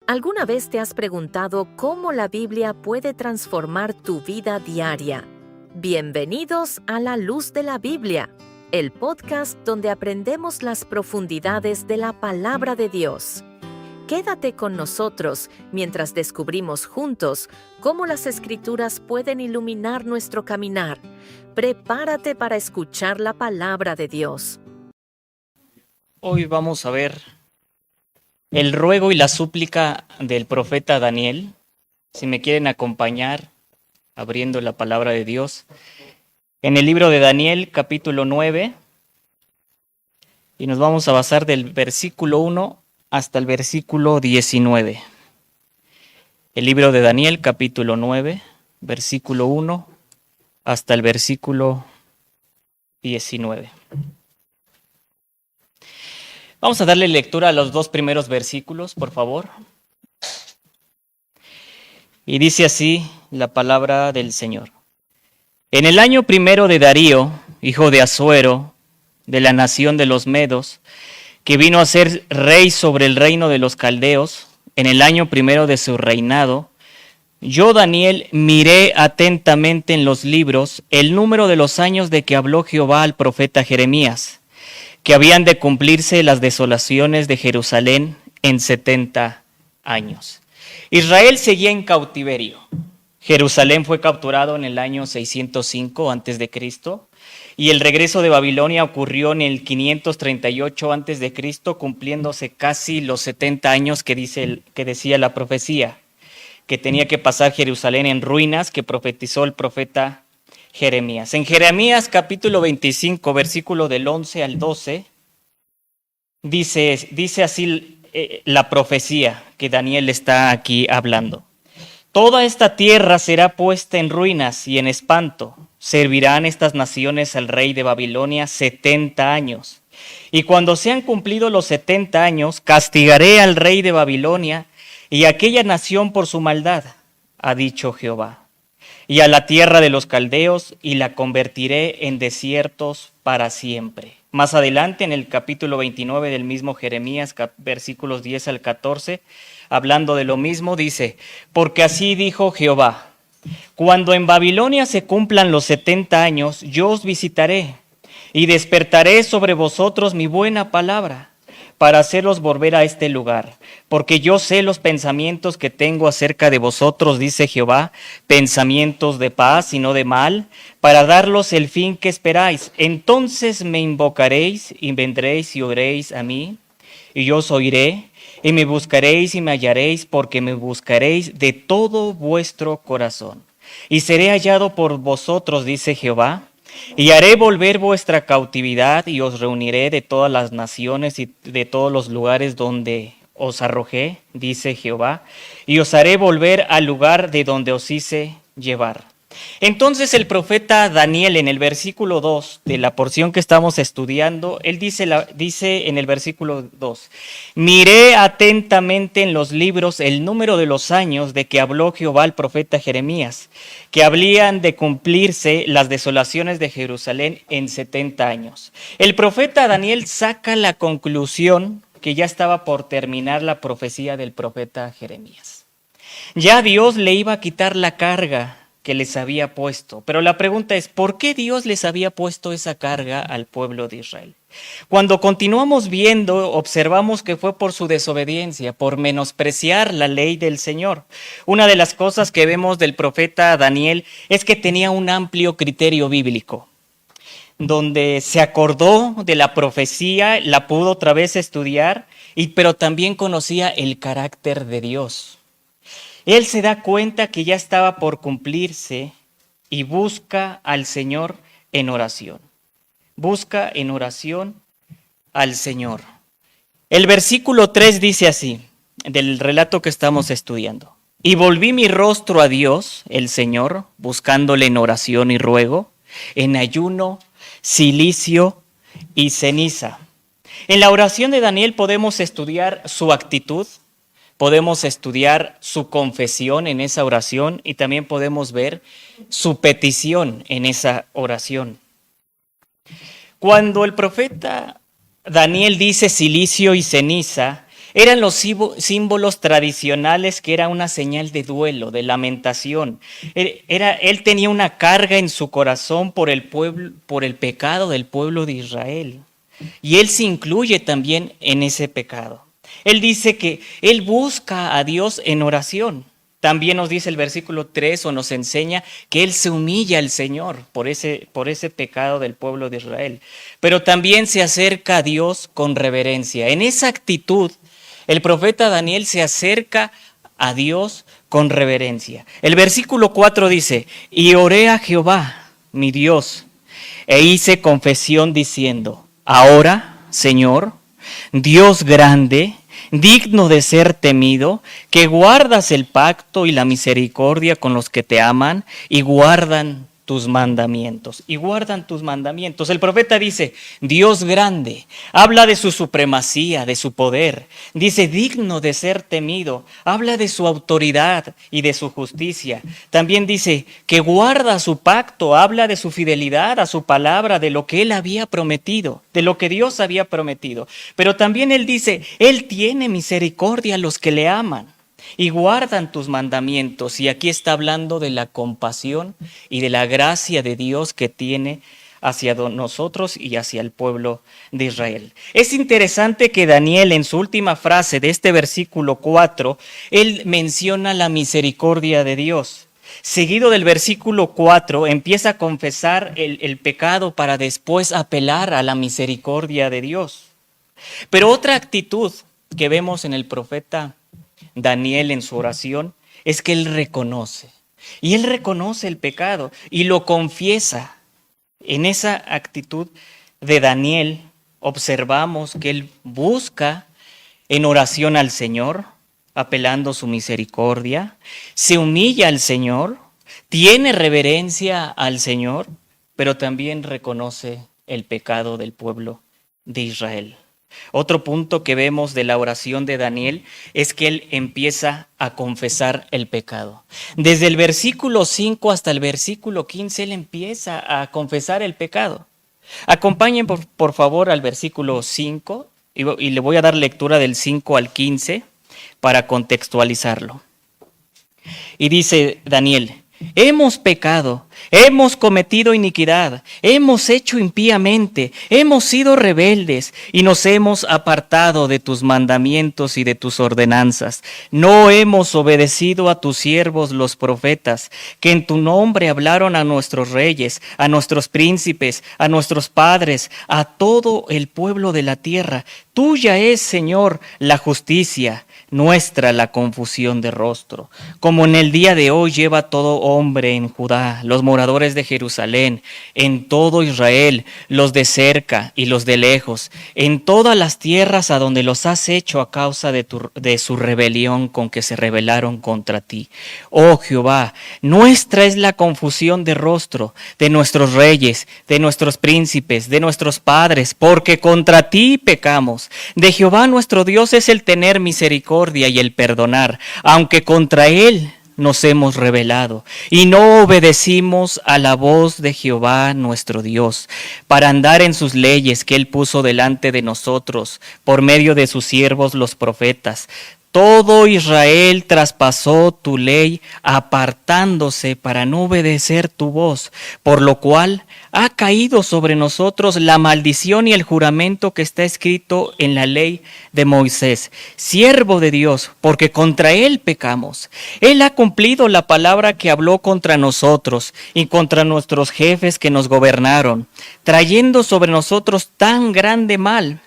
¿Alguna vez te has preguntado cómo la Biblia puede transformar tu vida diaria? Bienvenidos a La Luz de la Biblia, el podcast donde aprendemos las profundidades de la palabra de Dios. Quédate con nosotros mientras descubrimos juntos cómo las Escrituras pueden iluminar nuestro caminar. Prepárate para escuchar la palabra de Dios. Hoy vamos a ver el ruego y la súplica del profeta Daniel. Si me quieren acompañar abriendo la palabra de Dios en el libro de Daniel, capítulo 9, y nos vamos a basar del versículo 1 hasta el versículo 19. El libro de Daniel, capítulo 9, versículo 1 hasta el versículo 19. Vamos a darle lectura a los dos primeros versículos, por favor. Y dice así la palabra del Señor. En el año primero de Darío, hijo de Asuero, de la nación de los Medos, que vino a ser rey sobre el reino de los caldeos, en el año primero de su reinado, yo, Daniel, miré atentamente en los libros el número de los años de que habló Jehová al profeta Jeremías, que habían de cumplirse las desolaciones de Jerusalén en 70 años. Israel seguía en cautiverio. Jerusalén fue capturado en el año 605 a.C. y el regreso de Babilonia ocurrió en el 538 a.C., cumpliéndose casi los 70 años que decía la profecía, que tenía que pasar Jerusalén en ruinas, que profetizó el profeta Jeremías. En Jeremías capítulo 25, versículo del 11 al 12, dice así la profecía que Daniel está aquí hablando. Toda esta tierra será puesta en ruinas y en espanto. Servirán estas naciones al rey de Babilonia 70 años. Y cuando sean cumplidos los 70 años, castigaré al rey de Babilonia y a aquella nación por su maldad, ha dicho Jehová, y a la tierra de los caldeos, y la convertiré en desiertos para siempre. Más adelante, en el capítulo 29 del mismo Jeremías, versículos 10 al 14, hablando de lo mismo, dice, porque así dijo Jehová, cuando en Babilonia se cumplan los 70 años, yo os visitaré, y despertaré sobre vosotros mi buena palabra, para hacerlos volver a este lugar, porque yo sé los pensamientos que tengo acerca de vosotros, dice Jehová, pensamientos de paz y no de mal, para darlos el fin que esperáis. Entonces me invocaréis y vendréis y oréis a mí, y yo os oiré, y me buscaréis y me hallaréis, porque me buscaréis de todo vuestro corazón. Y seré hallado por vosotros, dice Jehová, y haré volver vuestra cautividad y os reuniré de todas las naciones y de todos los lugares donde os arrojé, dice Jehová, y os haré volver al lugar de donde os hice llevar. Entonces el profeta Daniel en el versículo 2 de la porción que estamos estudiando, él dice en el versículo 2, miré atentamente en los libros el número de los años de que habló Jehová al profeta Jeremías, que habrían de cumplirse las desolaciones de Jerusalén en 70 años. El profeta Daniel saca la conclusión que ya estaba por terminar la profecía del profeta Jeremías. Ya Dios le iba a quitar la carga que les había puesto. Pero la pregunta es, ¿por qué Dios les había puesto esa carga al pueblo de Israel? Cuando continuamos viendo, observamos que fue por su desobediencia, por menospreciar la ley del Señor. Una de las cosas que vemos del profeta Daniel es que tenía un amplio criterio bíblico, donde se acordó de la profecía, la pudo otra vez estudiar, pero también conocía el carácter de Dios. Él se da cuenta que ya estaba por cumplirse y busca al Señor en oración. Busca en oración al Señor. El versículo 3 dice así, del relato que estamos estudiando. Y volví mi rostro a Dios, el Señor, buscándole en oración y ruego, en ayuno, cilicio y ceniza. En la oración de Daniel podemos estudiar su actitud, podemos estudiar su confesión en esa oración y también podemos ver su petición en esa oración. Cuando el profeta Daniel dice cilicio y ceniza, Eran los símbolos tradicionales que era una señal de duelo, de lamentación. Él tenía una carga en su corazón por el pueblo, por el pecado del pueblo de Israel. Y él se incluye también en ese pecado. Él dice que él busca a Dios en oración. También nos dice el versículo 3 o nos enseña que él se humilla al Señor por ese pecado del pueblo de Israel. Pero también se acerca a Dios con reverencia. En esa actitud, el profeta Daniel se acerca a Dios con reverencia. El versículo 4 dice, y oré a Jehová, mi Dios, e hice confesión diciendo, ahora, Señor, Dios grande, digno de ser temido, que guardas el pacto y la misericordia con los que te aman y guardan tus mandamientos. El profeta dice, Dios grande, habla de su supremacía, de su poder. Dice, digno de ser temido, habla de su autoridad y de su justicia. También dice que guarda su pacto, habla de su fidelidad a su palabra, de lo que él había prometido, de lo que Dios había prometido. Pero también él dice, él tiene misericordia a los que le aman y guardan tus mandamientos. Y aquí está hablando de la compasión y de la gracia de Dios que tiene hacia nosotros y hacia el pueblo de Israel. Es interesante que Daniel, en su última frase de este versículo 4, él menciona la misericordia de Dios. Seguido del versículo 4, empieza a confesar el pecado para después apelar a la misericordia de Dios. Pero otra actitud que vemos en el profeta Daniel en su oración es que él reconoce. Y él reconoce el pecado y lo confiesa. En esa actitud de Daniel observamos que él busca en oración al Señor, apelando su misericordia, se humilla al Señor, tiene reverencia al Señor, pero también reconoce el pecado del pueblo de Israel. Otro punto que vemos de la oración de Daniel es que él empieza a confesar el pecado. Desde el versículo 5 hasta el versículo 15, él empieza a confesar el pecado. Acompañen por favor al versículo 5 y le voy a dar lectura del 5 al 15 para contextualizarlo. Y dice Daniel, hemos pecado, hemos cometido iniquidad, hemos hecho impíamente, hemos sido rebeldes y nos hemos apartado de tus mandamientos y de tus ordenanzas. No hemos obedecido a tus siervos los profetas, que en tu nombre hablaron a nuestros reyes, a nuestros príncipes, a nuestros padres, a todo el pueblo de la tierra. Tuya es, Señor, la justicia, nuestra la confusión de rostro. Como en el día de hoy lleva todo hombre en Judá, los moradores de Jerusalén, en todo Israel, los de cerca y los de lejos, en todas las tierras a donde los has hecho a causa de su rebelión con que se rebelaron contra ti. Oh Jehová, nuestra es la confusión de rostro de nuestros reyes, de nuestros príncipes, de nuestros padres, porque contra ti pecamos. De Jehová nuestro Dios es el tener misericordia y el perdonar, aunque contra él nos hemos rebelado y no obedecimos a la voz de Jehová nuestro Dios, para andar en sus leyes que él puso delante de nosotros por medio de sus siervos los profetas. Todo Israel traspasó tu ley, apartándose para no obedecer tu voz, por lo cual ha caído sobre nosotros la maldición y el juramento que está escrito en la ley de Moisés, siervo de Dios, porque contra él pecamos. Él ha cumplido la palabra que habló contra nosotros y contra nuestros jefes que nos gobernaron, trayendo sobre nosotros tan grande mal,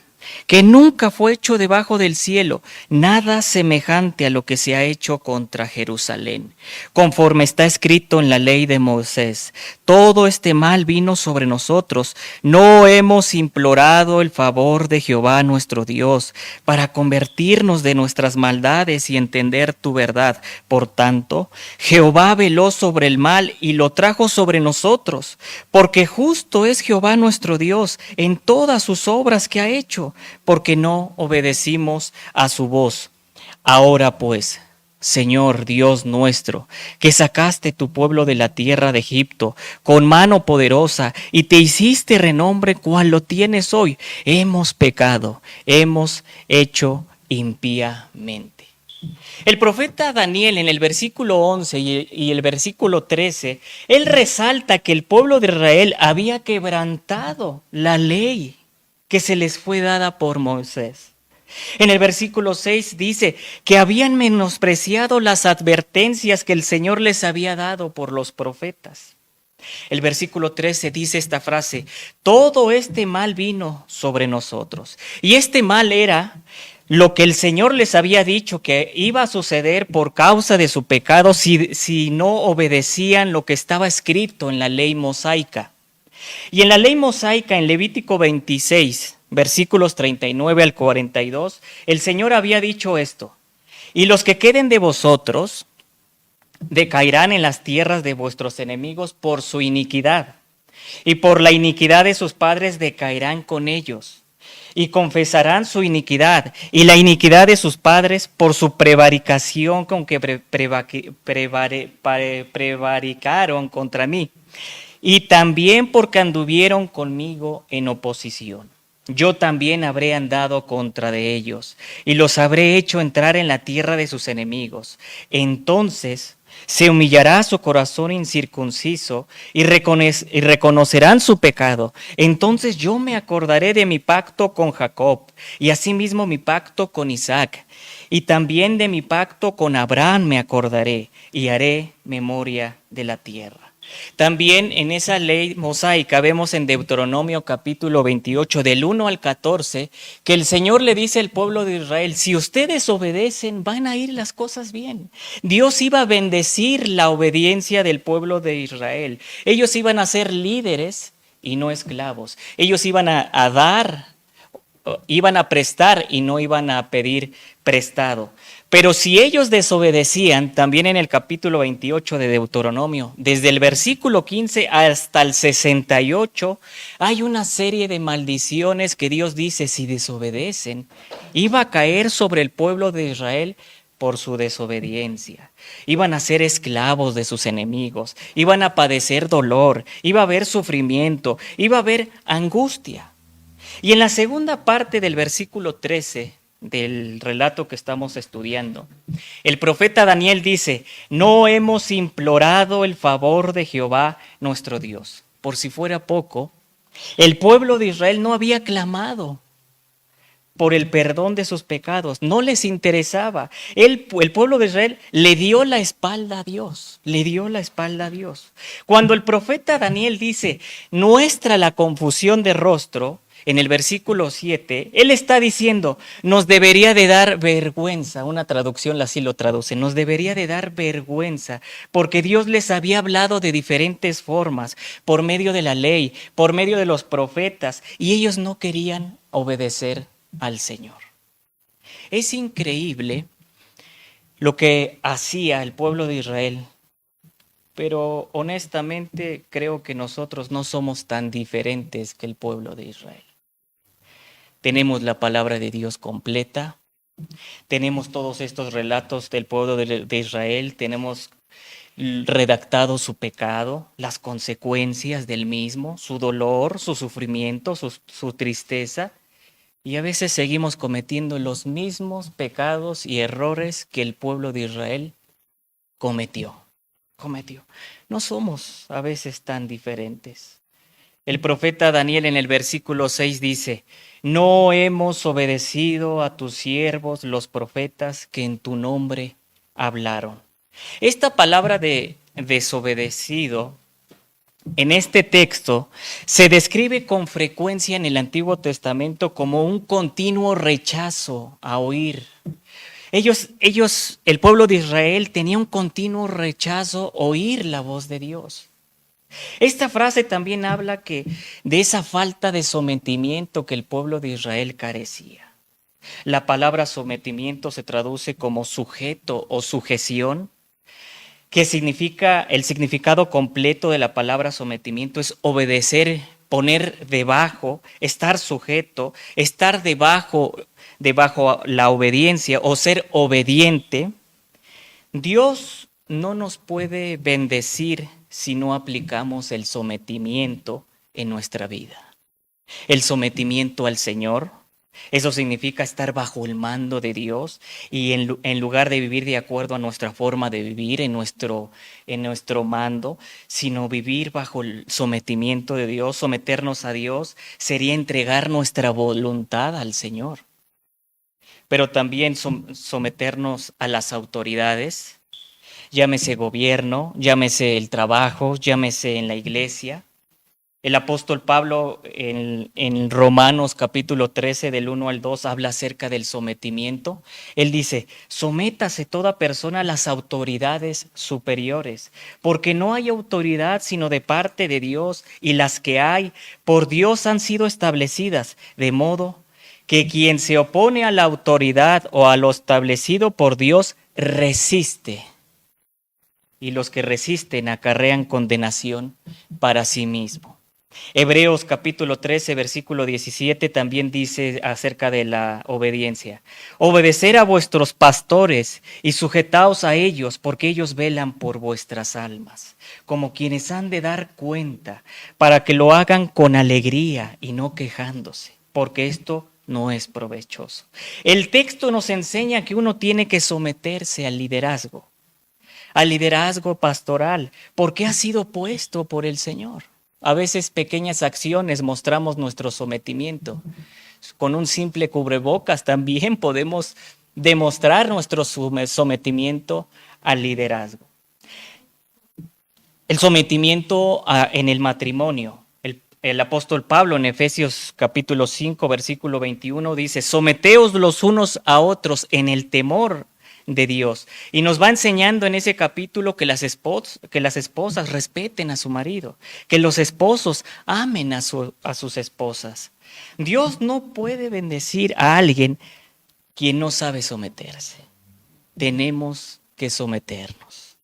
que nunca fue hecho debajo del cielo, nada semejante a lo que se ha hecho contra Jerusalén. Conforme está escrito en la ley de Moisés, todo este mal vino sobre nosotros. No hemos implorado el favor de Jehová nuestro Dios para convertirnos de nuestras maldades y entender tu verdad. Por tanto, Jehová veló sobre el mal y lo trajo sobre nosotros, porque justo es Jehová nuestro Dios en todas sus obras que ha hecho, porque no obedecimos a su voz. Ahora pues, Señor Dios nuestro, que sacaste tu pueblo de la tierra de Egipto con mano poderosa y te hiciste renombre cual lo tienes hoy, hemos pecado, hemos hecho impíamente. El profeta Daniel en el versículo 11 y el versículo 13, él resalta que el pueblo de Israel había quebrantado la ley que se les fue dada por Moisés. En el versículo 6 dice que habían menospreciado las advertencias que el Señor les había dado por los profetas. El versículo 13 dice esta frase: todo este mal vino sobre nosotros. Y este mal era lo que el Señor les había dicho que iba a suceder por causa de su pecado si no obedecían lo que estaba escrito en la ley mosaica. Y en la ley mosaica, en Levítico 26, versículos 39 al 42, el Señor había dicho esto: y los que queden de vosotros decaerán en las tierras de vuestros enemigos por su iniquidad, y por la iniquidad de sus padres decaerán con ellos, y confesarán su iniquidad y la iniquidad de sus padres por su prevaricación con que prevaricaron contra mí, y también porque anduvieron conmigo en oposición. Yo también habré andado contra de ellos, y los habré hecho entrar en la tierra de sus enemigos. Entonces se humillará su corazón incircunciso y reconocerán su pecado. Entonces yo me acordaré de mi pacto con Jacob, y asimismo mi pacto con Isaac, y también de mi pacto con Abraham me acordaré, y haré memoria de la tierra. También en esa ley mosaica vemos en Deuteronomio capítulo 28 del 1 al 14 que el Señor le dice al pueblo de Israel: si ustedes obedecen, van a ir las cosas bien. Dios iba a bendecir la obediencia del pueblo de Israel. Ellos iban a ser líderes y no esclavos. Ellos iban a dar, iban a prestar y no iban a pedir prestado. Pero si ellos desobedecían, también en el capítulo 28 de Deuteronomio, desde el versículo 15 hasta el 68, hay una serie de maldiciones que Dios dice: si desobedecen, iba a caer sobre el pueblo de Israel por su desobediencia. Iban a ser esclavos de sus enemigos, iban a padecer dolor, iba a haber sufrimiento, iba a haber angustia. Y en la segunda parte del versículo 13 del relato que estamos estudiando, el profeta Daniel dice: no hemos implorado el favor de Jehová nuestro Dios. Por si fuera poco, el pueblo de Israel no había clamado por el perdón de sus pecados, no les interesaba. El pueblo de Israel le dio la espalda a Dios, le dio la espalda a Dios. Cuando el profeta Daniel dice: nuestra la confusión de rostro, en el versículo 7, él está diciendo: nos debería de dar vergüenza. Una traducción así lo traduce: nos debería de dar vergüenza, porque Dios les había hablado de diferentes formas, por medio de la ley, por medio de los profetas, y ellos no querían obedecer al Señor. Es increíble lo que hacía el pueblo de Israel, pero honestamente creo que nosotros no somos tan diferentes que el pueblo de Israel. Tenemos la palabra de Dios completa, tenemos todos estos relatos del pueblo de Israel, tenemos redactado su pecado, las consecuencias del mismo, su dolor, su sufrimiento, su tristeza, y a veces seguimos cometiendo los mismos pecados y errores que el pueblo de Israel cometió. No somos a veces tan diferentes. El profeta Daniel en el versículo 6 dice: no hemos obedecido a tus siervos los profetas que en tu nombre hablaron. Esta palabra de desobedecido en este texto se describe con frecuencia en el Antiguo Testamento como un continuo rechazo a oír. El pueblo de Israel tenía un continuo rechazo a oír la voz de Dios. Esta frase también habla de esa falta de sometimiento que el pueblo de Israel carecía. La palabra sometimiento se traduce como sujeto o sujeción, que significa, el significado completo de la palabra sometimiento es obedecer, poner debajo, estar sujeto, estar debajo la obediencia o ser obediente. Dios no nos puede bendecir si no aplicamos el sometimiento en nuestra vida. El sometimiento al Señor, Eso significa estar bajo el mando de Dios y en lugar de vivir de acuerdo a nuestra forma de vivir, en nuestro mando, sino vivir bajo el sometimiento de Dios, someternos a Dios, sería entregar nuestra voluntad al Señor. Pero también someternos a las autoridades, llámese gobierno, llámese el trabajo, llámese en la iglesia. El apóstol Pablo en Romanos capítulo 13 del 1 al 2 habla acerca del sometimiento. Él dice, sométase toda persona a las autoridades superiores, porque no hay autoridad sino de parte de Dios, y las que hay por Dios han sido establecidas, de modo que quien se opone a la autoridad o a lo establecido por Dios resiste. Y los que resisten acarrean condenación para sí mismo. Hebreos capítulo 13, versículo 17 también dice acerca de la obediencia. Obedecer a vuestros pastores y sujetaos a ellos, porque ellos velan por vuestras almas, como quienes han de dar cuenta, para que lo hagan con alegría y no quejándose, porque esto no es provechoso. El texto nos enseña que uno tiene que someterse al liderazgo pastoral, porque ha sido puesto por el Señor. A veces pequeñas acciones mostramos nuestro sometimiento. Con un simple cubrebocas también podemos demostrar nuestro sometimiento al liderazgo. El sometimiento en el matrimonio. El apóstol Pablo en Efesios capítulo 5, versículo 21 dice, someteos los unos a otros en el temor de Dios. Y nos va enseñando en ese capítulo que las esposas respeten a su marido, que los esposos amen a sus esposas. Dios no puede bendecir a alguien quien no sabe someterse. Tenemos que someternos.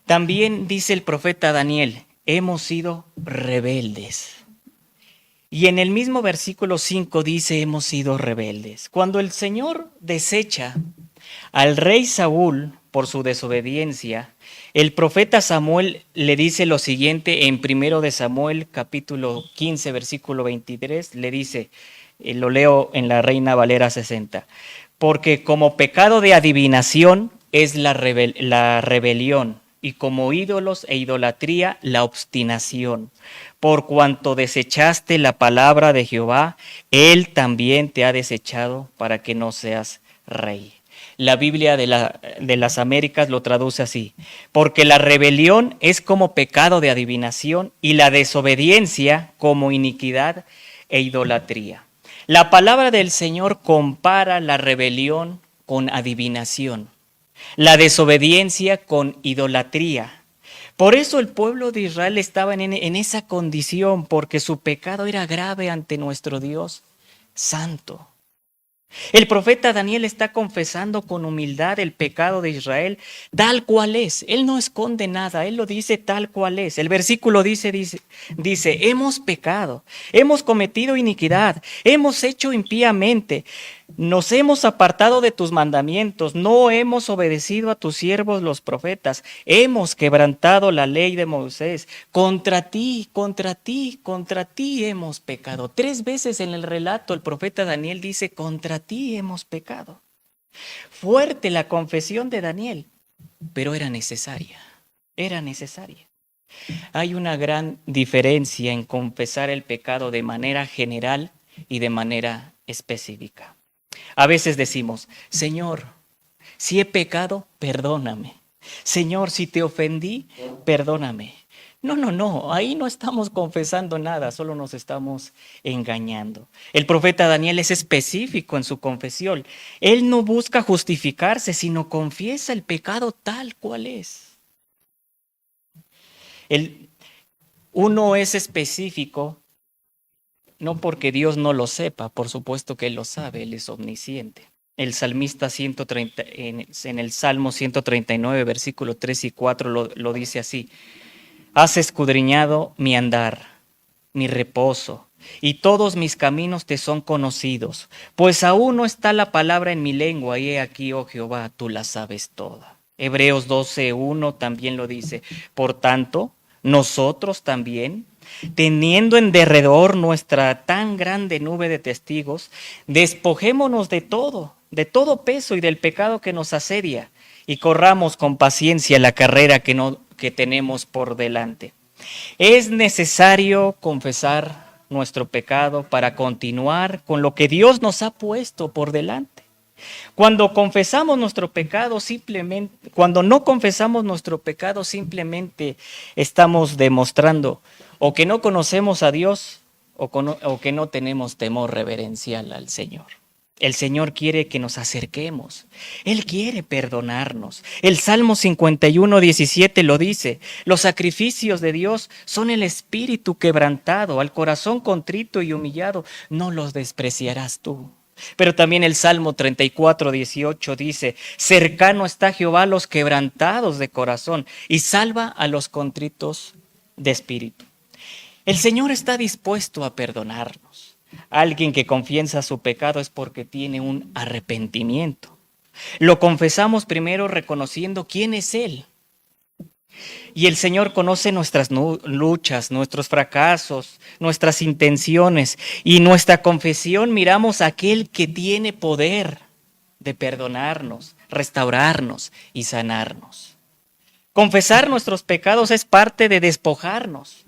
También dice el profeta Daniel, hemos sido rebeldes. Y en el mismo versículo 5 dice, hemos sido rebeldes. Cuando el Señor desecha al rey Saúl por su desobediencia, el profeta Samuel le dice lo siguiente en 1 de Samuel capítulo 15 versículo 23, le dice, lo leo en la Reina Valera 60, porque como pecado de adivinación es la rebelión, y como ídolos e idolatría la obstinación. Por cuanto desechaste la palabra de Jehová, él también te ha desechado para que no seas rey. La Biblia de las Américas lo traduce así, porque la rebelión es como pecado de adivinación y la desobediencia como iniquidad e idolatría. La palabra del Señor compara la rebelión con adivinación, la desobediencia con idolatría. Por eso el pueblo de Israel estaba en esa condición, porque su pecado era grave ante nuestro Dios santo. El profeta Daniel está confesando con humildad el pecado de Israel tal cual es. Él no esconde nada, él lo dice tal cual es. El versículo dice, hemos pecado, hemos cometido iniquidad, hemos hecho impíamente, nos hemos apartado de tus mandamientos, no hemos obedecido a tus siervos los profetas, hemos quebrantado la ley de Moisés, contra ti hemos pecado. 3 veces en el relato el profeta Daniel dice, contra ti hemos pecado. Fuerte la confesión de Daniel, pero era necesaria. Hay una gran diferencia en confesar el pecado de manera general y de manera específica. A veces decimos, Señor, si he pecado, perdóname. Señor, si te ofendí, perdóname. No, ahí no estamos confesando nada, solo nos estamos engañando. El profeta Daniel es específico en su confesión. Él no busca justificarse, sino confiesa el pecado tal cual es. Uno es específico no porque Dios no lo sepa, por supuesto que Él lo sabe, Él es omnisciente. El salmista en el Salmo 139, versículos 3 y 4 lo dice así. Has escudriñado mi andar, mi reposo, y todos mis caminos te son conocidos. Pues aún no está la palabra en mi lengua, y he aquí, oh Jehová, tú la sabes toda. Hebreos 12:1 también lo dice. Por tanto, nosotros también, teniendo en derredor nuestra tan grande nube de testigos, despojémonos de todo peso y del pecado que nos asedia, y corramos con paciencia la carrera que tenemos por delante. Es necesario confesar nuestro pecado para continuar con lo que Dios nos ha puesto por delante. Cuando no confesamos nuestro pecado, simplemente estamos demostrando o que no conocemos a Dios o que no tenemos temor reverencial al Señor. El Señor quiere que nos acerquemos. Él quiere perdonarnos. El Salmo 51:17 lo dice: los sacrificios de Dios son el espíritu quebrantado, al corazón contrito y humillado, no los despreciarás tú. Pero también el Salmo 34:18 dice: cercano está Jehová a los quebrantados de corazón y salva a los contritos de espíritu. El Señor está dispuesto a perdonarnos. Alguien que confiesa su pecado es porque tiene un arrepentimiento. Lo confesamos primero reconociendo quién es Él. Y el Señor conoce nuestras luchas, nuestros fracasos, nuestras intenciones. Y nuestra confesión miramos a aquel que tiene poder de perdonarnos, restaurarnos y sanarnos. Confesar nuestros pecados es parte de despojarnos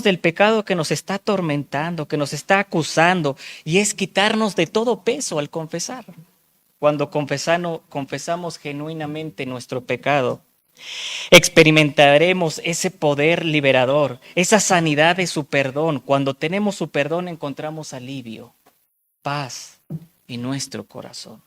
del pecado que nos está atormentando, que nos está acusando, y es quitarnos de todo peso al confesar. Cuando confesamos genuinamente nuestro pecado, experimentaremos ese poder liberador, esa sanidad de su perdón. Cuando tenemos su perdón encontramos alivio, paz en nuestro corazón.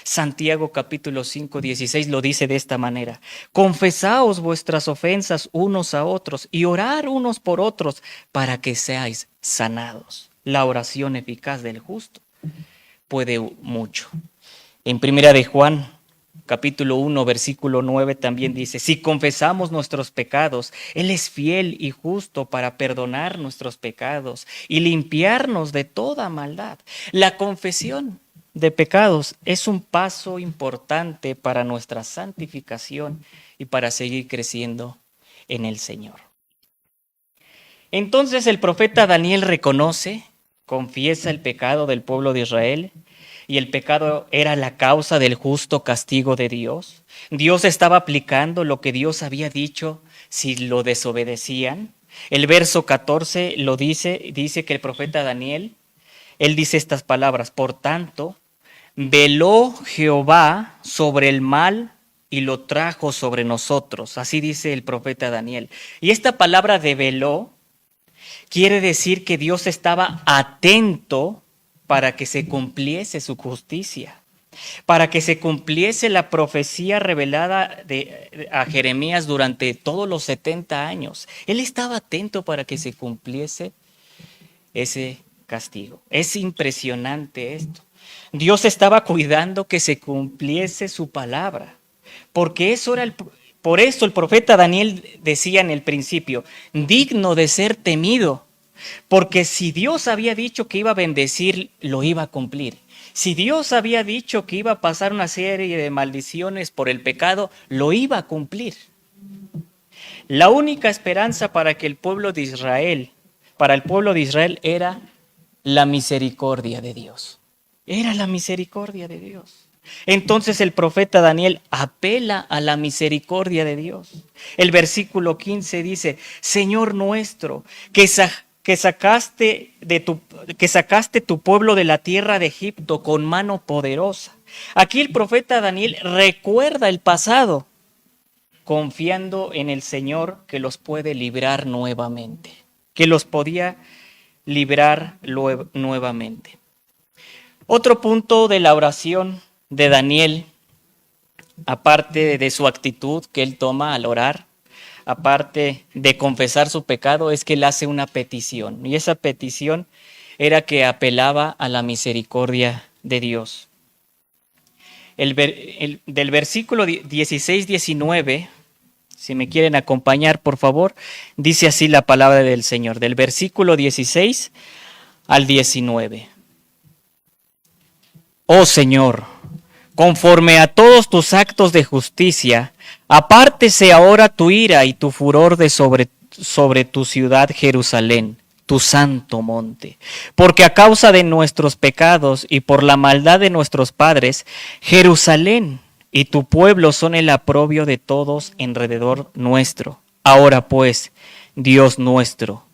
Santiago capítulo 5:16 lo dice de esta manera: confesaos vuestras ofensas unos a otros y orar unos por otros para que seáis sanados. La oración eficaz del justo puede mucho. En primera de Juan capítulo 1 versículo 9 también dice: si confesamos nuestros pecados, Él es fiel y justo para perdonar nuestros pecados y limpiarnos de toda maldad. La confesión de pecados es un paso importante para nuestra santificación y para seguir creciendo en el Señor. Entonces el profeta Daniel confiesa el pecado del pueblo de Israel, y el pecado era la causa del justo castigo de Dios. Dios estaba aplicando lo que Dios había dicho si lo desobedecían. El verso 14 lo dice que el profeta Daniel, él dice estas palabras: por tanto, veló Jehová sobre el mal y lo trajo sobre nosotros. Así dice el profeta Daniel. Y esta palabra de veló quiere decir que Dios estaba atento para que se cumpliese su justicia, para que se cumpliese la profecía revelada a Jeremías durante todos los 70 años. Él estaba atento para que se cumpliese ese castigo. Es impresionante esto. Dios estaba cuidando que se cumpliese su palabra, porque por eso el profeta Daniel decía en el principio: digno de ser temido, porque si Dios había dicho que iba a bendecir, lo iba a cumplir. Si Dios había dicho que iba a pasar una serie de maldiciones por el pecado, lo iba a cumplir. La única esperanza para el pueblo de Israel era la misericordia de Dios. Era la misericordia de Dios. Entonces el profeta Daniel apela a la misericordia de Dios. El versículo 15 dice: Señor nuestro, que sacaste tu pueblo de la tierra de Egipto con mano poderosa. Aquí el profeta Daniel recuerda el pasado, confiando en el Señor que los puede librar nuevamente, que los podía librar nuevamente. Otro punto de la oración de Daniel, aparte de su actitud que él toma al orar, aparte de confesar su pecado, es que él hace una petición. Y esa petición era que apelaba a la misericordia de Dios. Del versículo 16-19, si me quieren acompañar, por favor, dice así la palabra del Señor, del versículo 16 al 19. Oh Señor, conforme a todos tus actos de justicia, apártese ahora tu ira y tu furor de sobre tu ciudad Jerusalén, tu santo monte. Porque a causa de nuestros pecados y por la maldad de nuestros padres, Jerusalén y tu pueblo son el oprobio de todos alrededor nuestro. Ahora pues, Dios nuestro,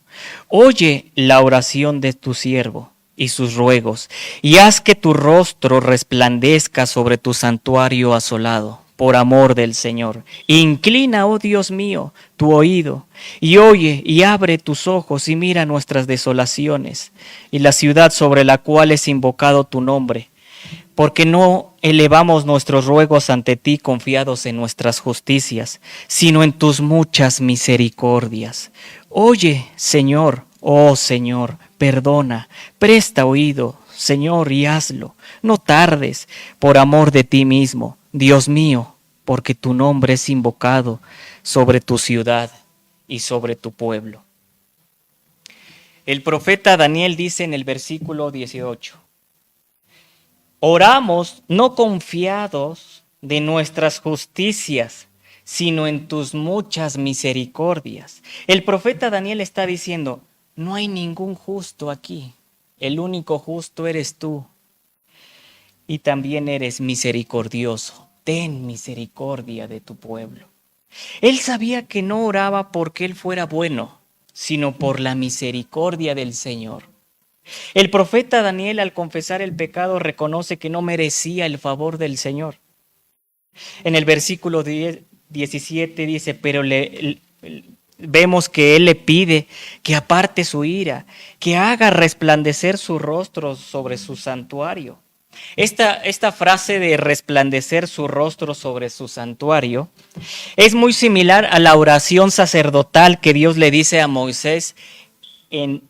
oye la oración de tu siervo y sus ruegos, y haz que tu rostro resplandezca sobre tu santuario asolado, por amor del Señor. Inclina, oh Dios mío, tu oído, y oye, y abre tus ojos, y mira nuestras desolaciones, y la ciudad sobre la cual es invocado tu nombre, porque no elevamos nuestros ruegos ante ti confiados en nuestras justicias, sino en tus muchas misericordias. Oye, Señor, oh Señor, perdona, presta oído, Señor, y hazlo. No tardes, por amor de ti mismo, Dios mío, porque tu nombre es invocado sobre tu ciudad y sobre tu pueblo. El profeta Daniel dice en el versículo 18, oramos no confiados de nuestras justicias, sino en tus muchas misericordias. El profeta Daniel está diciendo, no hay ningún justo aquí, el único justo eres tú. Y también eres misericordioso, ten misericordia de tu pueblo. Él sabía que no oraba porque él fuera bueno, sino por la misericordia del Señor. El profeta Daniel, al confesar el pecado, reconoce que no merecía el favor del Señor. En el versículo 17 dice, pero vemos que él le pide que aparte su ira, que haga resplandecer su rostro sobre su santuario. Esta frase de resplandecer su rostro sobre su santuario es muy similar a la oración sacerdotal que Dios le dice a Moisés en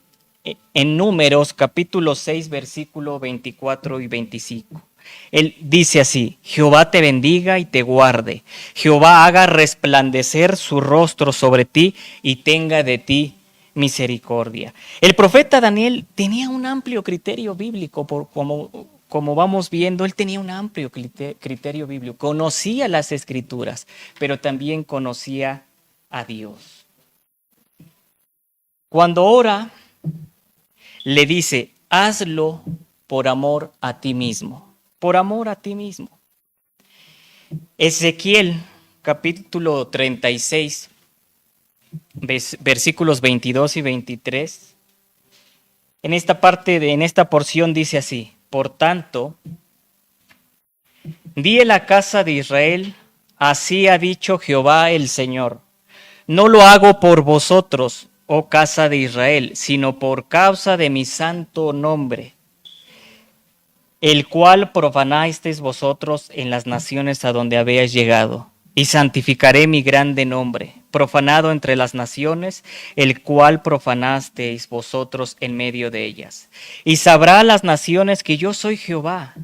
Números capítulo 6, versículo 24 y 25. Él dice así, Jehová te bendiga y te guarde, Jehová haga resplandecer su rostro sobre ti y tenga de ti misericordia. El profeta Daniel tenía un amplio criterio bíblico, como vamos viendo, él tenía un amplio criterio bíblico, conocía las escrituras, pero también conocía a Dios. Cuando ora, le dice, hazlo por amor a ti mismo, por amor a ti mismo. Ezequiel, capítulo 36, versículos 22 y 23. En esta porción dice así, por tanto, di a la casa de Israel, así ha dicho Jehová el Señor, no lo hago por vosotros, oh casa de Israel, sino por causa de mi santo nombre, el cual profanasteis vosotros en las naciones a donde habéis llegado. Y santificaré mi grande nombre, profanado entre las naciones, el cual profanasteis vosotros en medio de ellas. Y sabrá las naciones que yo soy Jehová,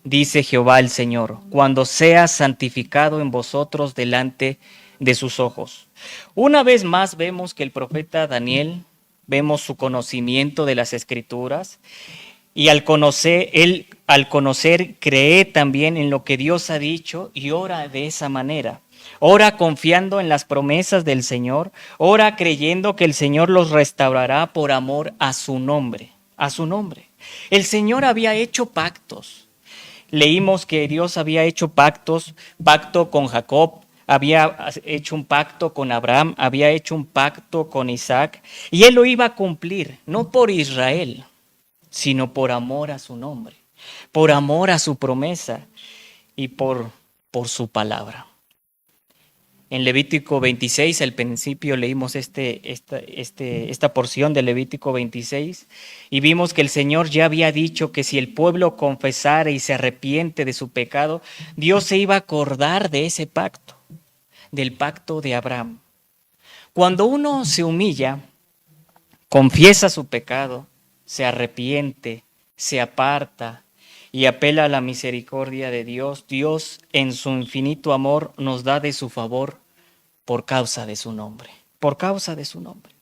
dice Jehová el Señor, cuando sea santificado en vosotros delante de sus ojos. Una vez más vemos que el profeta Daniel, vemos su conocimiento de las Escrituras, y al conocer, cree también en lo que Dios ha dicho y ora de esa manera. Ora confiando en las promesas del Señor, ora creyendo que el Señor los restaurará por amor a su nombre, a su nombre. El Señor había hecho pactos. Leímos que Dios había hecho pacto con Jacob, había hecho un pacto con Abraham, había hecho un pacto con Isaac, y él lo iba a cumplir, no por Israel, sino por amor a su nombre, por amor a su promesa y por su palabra. En Levítico 26, al principio leímos esta porción de Levítico 26 y vimos que el Señor ya había dicho que si el pueblo confesara y se arrepiente de su pecado, Dios se iba a acordar de ese pacto, del pacto de Abraham. Cuando uno se humilla, confiesa su pecado, se arrepiente, se aparta y apela a la misericordia de Dios, Dios en su infinito amor nos da de su favor por causa de su nombre, por causa de su nombre.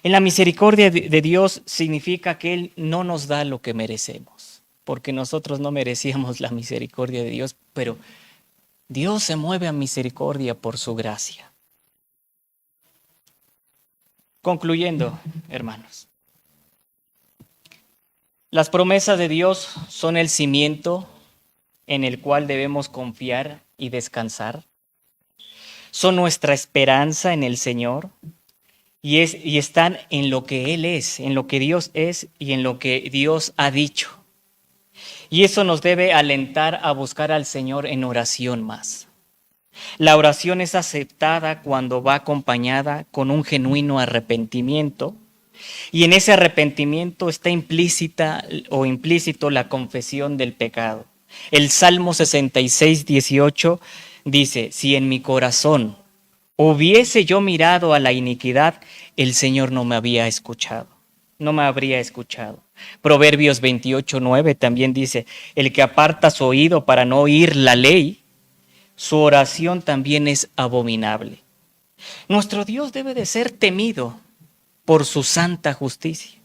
En la misericordia de Dios significa que Él no nos da lo que merecemos. porque nosotros no merecíamos la misericordia de Dios, pero Dios se mueve a misericordia por su gracia. Concluyendo, hermanos, las promesas de Dios son el cimiento en el cual debemos confiar y descansar. Son nuestra esperanza en el Señor y están en lo que Él es, en lo que Dios es y en lo que Dios ha dicho. Y eso nos debe alentar a buscar al Señor en oración más. La oración es aceptada cuando va acompañada con un genuino arrepentimiento. Y en ese arrepentimiento está implícita o implícito la confesión del pecado. El Salmo 66, 18 dice: si en mi corazón hubiese yo mirado a la iniquidad, el Señor no me había escuchado, no me habría escuchado. Proverbios 28, 9 también dice: el que aparta su oído para no oír la ley, su oración también es abominable. Nuestro Dios debe de ser temido por su santa justicia,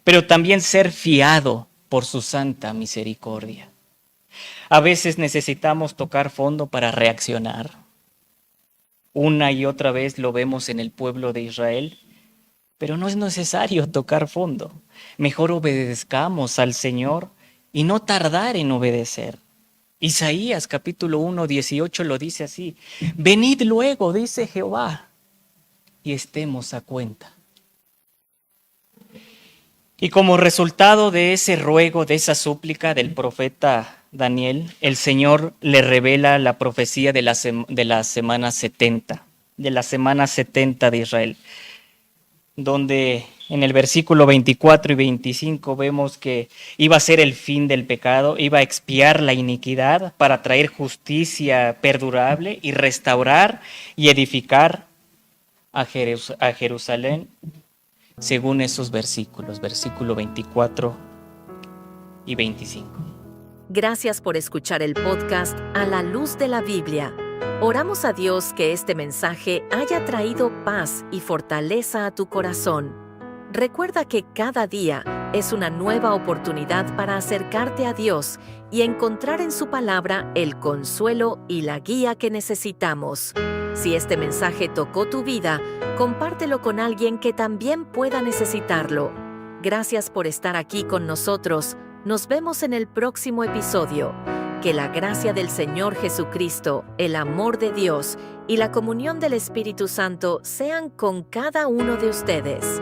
pero también ser fiado por su santa misericordia. A veces necesitamos tocar fondo para reaccionar. Una y otra vez lo vemos en el pueblo de Israel, pero no es necesario tocar fondo. Mejor obedezcamos al Señor y no tardar en obedecer. Isaías capítulo 1, 18 lo dice así: venid luego, dice Jehová, y estemos a cuenta. Y como resultado de ese ruego, de esa súplica del profeta Daniel, el Señor le revela la profecía de la semana 70, de la semana 70 de Israel, donde en el versículo 24 y 25 vemos que iba a ser el fin del pecado, iba a expiar la iniquidad para traer justicia perdurable y restaurar y edificar a Jerusalén, según esos versículos, versículo 24 y 25. Gracias por escuchar el podcast A la Luz de la Biblia. Oramos a Dios que este mensaje haya traído paz y fortaleza a tu corazón. Recuerda que cada día es una nueva oportunidad para acercarte a Dios y encontrar en su palabra el consuelo y la guía que necesitamos. Si este mensaje tocó tu vida, compártelo con alguien que también pueda necesitarlo. Gracias por estar aquí con nosotros. Nos vemos en el próximo episodio. Que la gracia del Señor Jesucristo, el amor de Dios y la comunión del Espíritu Santo sean con cada uno de ustedes.